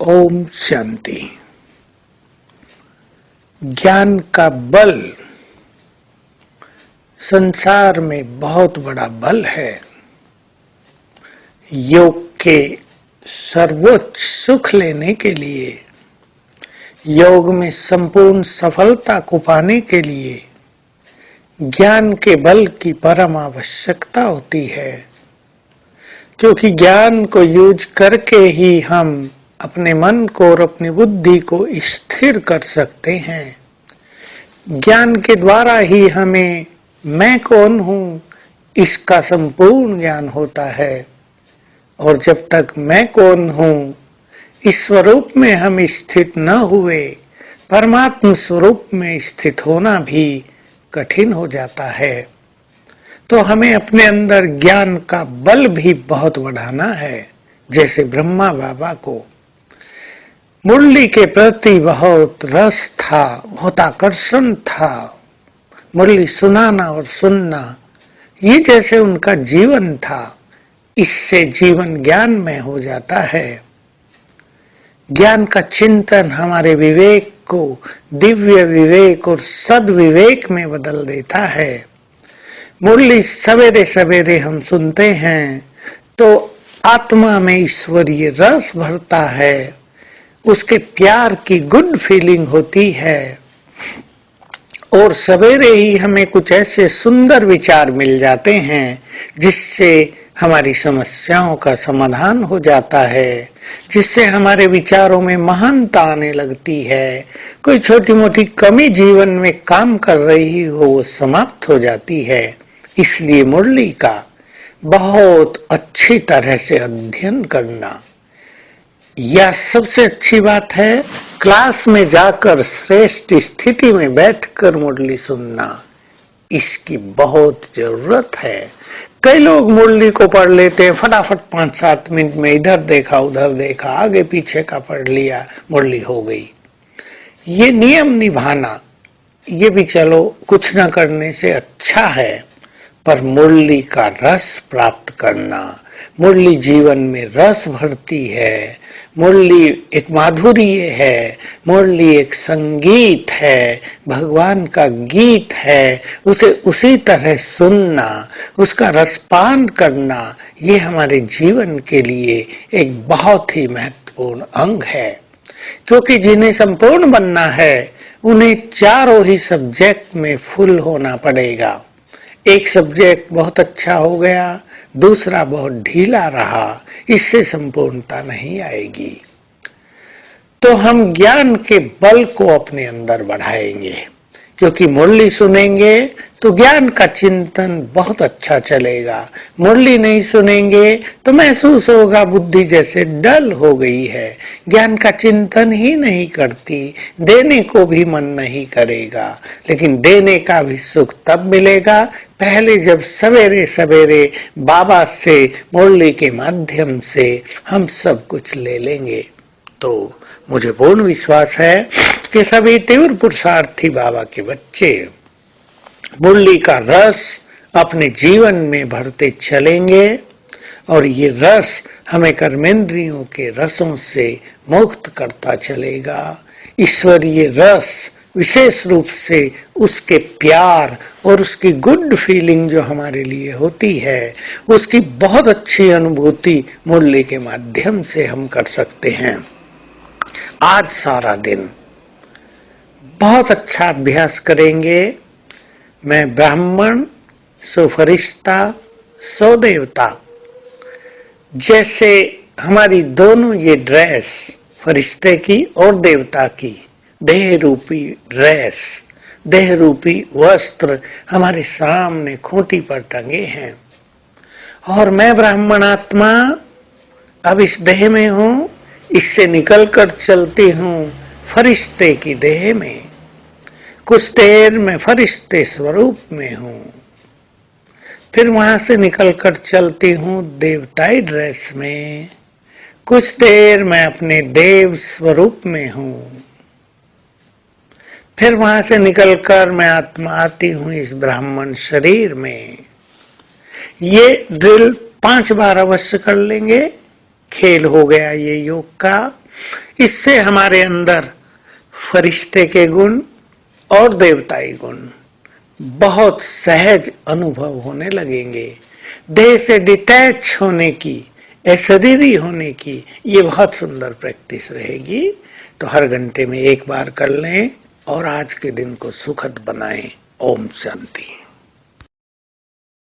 ओम शांति। ज्ञान का बल संसार में बहुत बड़ा बल है। योग के सर्वोच्च सुख लेने के लिए, योग में संपूर्ण सफलता को पाने के लिए ज्ञान के बल की परम आवश्यकता होती है, क्योंकि ज्ञान को यूज करके ही हम अपने मन को और अपनी बुद्धि को स्थिर कर सकते हैं। ज्ञान के द्वारा ही हमें मैं कौन हूँ इसका संपूर्ण ज्ञान होता है, और जब तक मैं कौन हूँ इस स्वरूप में हम स्थित न हुए, परमात्म स्वरूप में स्थित होना भी कठिन हो जाता है। तो हमें अपने अंदर ज्ञान का बल भी बहुत बढ़ाना है। जैसे ब्रह्मा बाबा को मुरली के प्रति बहुत रस था, बहुत आकर्षण था। मुरली सुनाना और सुनना ये जैसे उनका जीवन था। इससे जीवन ज्ञान में हो जाता है। ज्ञान का चिंतन हमारे विवेक को दिव्य विवेक और सद्विवेक में बदल देता है। मुरली सवेरे सवेरे हम सुनते हैं तो आत्मा में ईश्वरीय रस भरता है, उसके प्यार की गुड फीलिंग होती है, और सवेरे ही हमें कुछ ऐसे सुंदर विचार मिल जाते हैं जिससे हमारी समस्याओं का समाधान हो जाता है, जिससे हमारे विचारों में महानता आने लगती है। कोई छोटी मोटी कमी जीवन में काम कर रही हो वो समाप्त हो जाती है। इसलिए मुरली का बहुत अच्छी तरह से अध्ययन करना यह सबसे अच्छी बात है। क्लास में जाकर श्रेष्ठ स्थिति में बैठकर मुरली सुनना, इसकी बहुत जरूरत है। कई लोग मुरली को पढ़ लेते हैं फटाफट 5-7 मिनट में, इधर देखा उधर देखा, आगे पीछे का पढ़ लिया, मुरली हो गई। ये नियम निभाना ये भी चलो कुछ न करने से अच्छा है, पर मुरली का रस प्राप्त करना, मुरली जीवन में रस भरती है। मुरली एक माधुर्य है, मुरली एक संगीत है, भगवान का गीत है। उसे उसी तरह सुनना, उसका रसपान करना, ये हमारे जीवन के लिए एक बहुत ही महत्वपूर्ण अंग है। क्योंकि जिन्हें संपूर्ण बनना है उन्हें चारों ही सब्जेक्ट में फुल होना पड़ेगा। एक सब्जेक्ट बहुत अच्छा हो गया, दूसरा बहुत ढीला रहा, इससे संपूर्णता नहीं आएगी। तो हम ज्ञान के बल को अपने अंदर बढ़ाएंगे, क्योंकि मुरली सुनेंगे तो ज्ञान का चिंतन बहुत अच्छा चलेगा। मुरली नहीं सुनेंगे तो महसूस होगा बुद्धि जैसे डल हो गई है, ज्ञान का चिंतन ही नहीं करती, देने को भी मन नहीं करेगा। लेकिन देने का भी सुख तब मिलेगा पहले जब सवेरे सवेरे बाबा से मुरली के माध्यम से हम सब कुछ ले लेंगे। तो मुझे पूर्ण विश्वास है कि सभी तीव्र पुरुषार्थी बाबा के बच्चे मुरली का रस अपने जीवन में भरते चलेंगे, और ये रस हमें कर्मेंद्रियों के रसों से मुक्त करता चलेगा। ईश्वरीय रस विशेष रूप से उसके प्यार और उसकी गुड फीलिंग जो हमारे लिए होती है, उसकी बहुत अच्छी अनुभूति मुरली के माध्यम से हम कर सकते हैं। आज सारा दिन बहुत अच्छा अभ्यास करेंगे। मैं ब्राह्मण, सो फरिश्ता, सो देवता, जैसे हमारी दोनों ये ड्रेस फरिश्ते की और देवता की, देह रूपी ड्रेस, देह रूपी वस्त्र हमारे सामने खूंटी पर टंगे हैं, और मैं ब्राह्मण आत्मा अब इस देह में हूँ, इससे निकलकर चलती हूँ फरिश्ते की देह में। कुछ देर मैं फरिश्ते स्वरूप में हूँ, फिर वहां से निकलकर चलती हूँ देवताई ड्रेस में। कुछ देर मैं अपने देव स्वरूप में हूँ, फिर वहां से निकलकर मैं आत्मा आती हूँ इस ब्राह्मण शरीर में। ये ड्रिल 5 बार अवश्य कर लेंगे। खेल हो गया ये योग का। इससे हमारे अंदर फरिश्ते के गुण और देवताई गुण बहुत सहज अनुभव होने लगेंगे। देह से डिटैच होने की, अशरीरी होने की ये बहुत सुंदर प्रैक्टिस रहेगी। तो हर घंटे में एक बार कर लें और आज के दिन को सुखद बनाएं। ओम शांति।